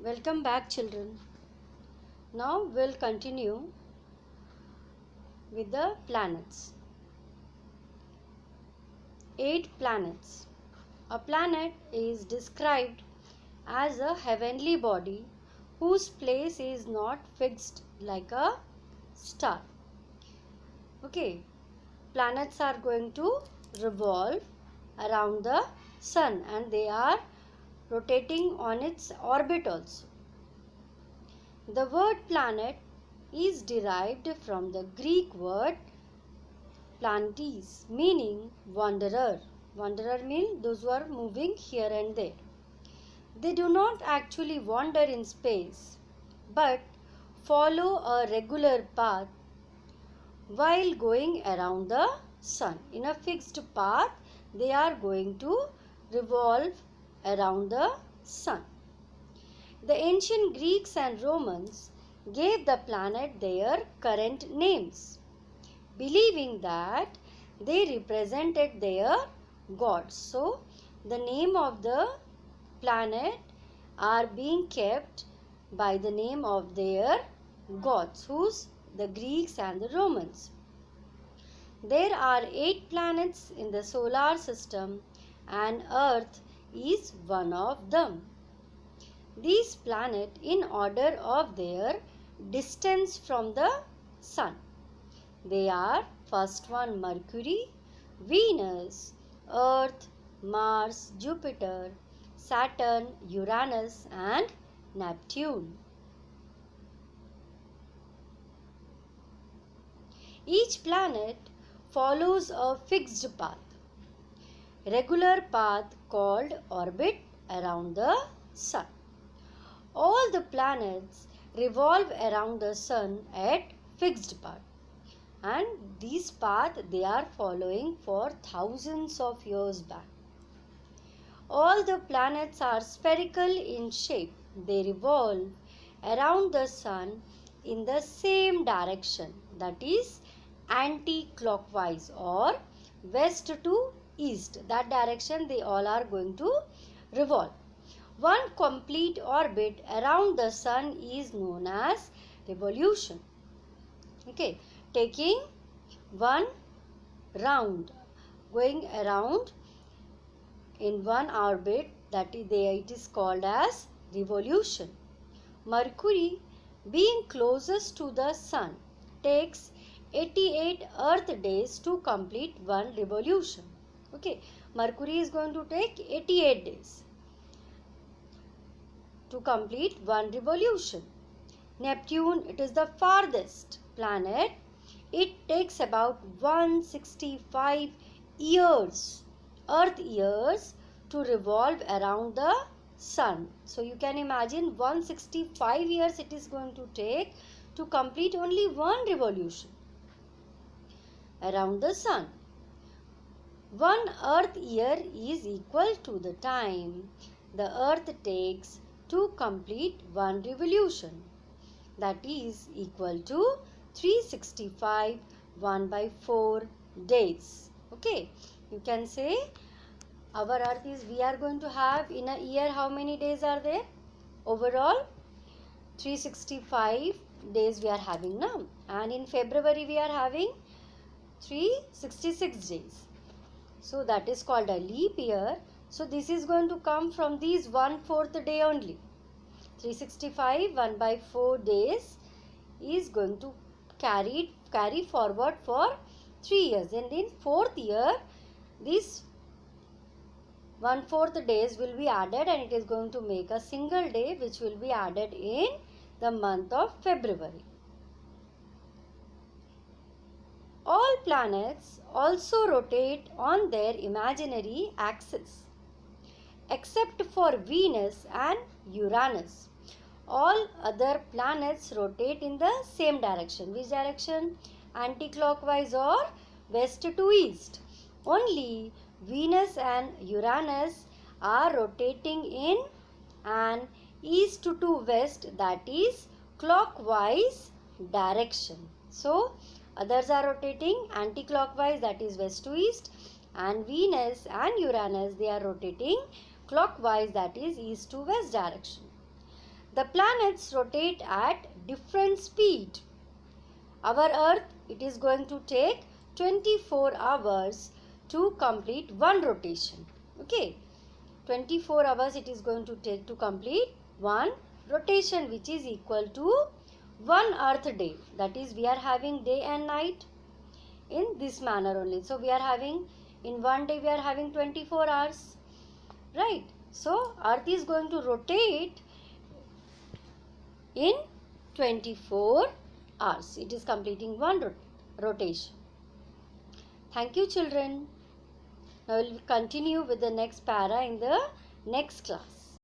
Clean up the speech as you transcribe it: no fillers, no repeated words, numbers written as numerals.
Welcome back, children. Now we'll continue with the planets. 8 planets. A planet is described as a heavenly body whose place is not fixed like a star. Okay, planets are going to revolve around the sun and they are rotating on its orbit also. The word planet is derived from the Greek word planetes, meaning wanderer. Wanderer means those who are moving here and there. They do not actually wander in space, but follow a regular path while going around the sun. In a fixed path, they are going to revolve around the sun. The ancient Greeks and Romans gave the planet their current names, believing that they represented their gods. So, the name of the planet are being kept by the name of their gods, who's the Greeks and the Romans. There are 8 planets in the solar system and Earth is one of them. These planets in order of their distance from the sun. They are first one Mercury, Venus, Earth, Mars, Jupiter, Saturn, Uranus and Neptune. Each planet follows a fixed path, regular path called orbit around the sun. All the planets revolve around the sun at fixed path, and these path they are following for thousands of years back. All the planets are spherical in shape. They revolve around the sun in the same direction, that is anti-clockwise or west to east. That direction they all are going to revolve. One complete orbit around the sun is known as revolution. Okay, taking one round, going around in one orbit, it is called as revolution. Mercury, being closest to the sun, takes 88 Earth days to complete one revolution. Okay, Mercury is going to take 88 days to complete one revolution. Neptune, it is the farthest planet. It takes about 165 years, Earth years, to revolve around the sun. So you can imagine 165 years it is going to take to complete only one revolution around the sun. One Earth year is equal to the time the Earth takes to complete one revolution, that is equal to 365 1 by 4 days. Okay, you can say our Earth is, we are going to have in a year how many days are there? Overall 365 days we are having now, and in February we are having 366 days. So that is called a leap year. So this is going to come from these 1/4 day only. 365 1 by 4 days is going to carry forward for 3 years, and in 4th year this 1/4 days will be added and it is going to make a single day which will be added in the month of February. All planets also rotate on their imaginary axis except for Venus and Uranus. All other planets rotate in the same direction. Which direction? Anti-clockwise or west to east. Only Venus and Uranus are rotating in an east to west, that is clockwise direction. So, others are rotating anti-clockwise, that is west to east, and Venus and Uranus they are rotating clockwise, that is east to west direction. The planets rotate at different speed. Our Earth, it is going to take 24 hours to complete one rotation. Okay, 24 hours it is going to take to complete one rotation, which is equal to one Earth day. That is, we are having day and night in this manner only. So we are having, in one day we are having 24 hours, right? So Earth is going to rotate in 24 hours. It is completing one rotation. Thank you, children. Now we will continue with the next para in the next class.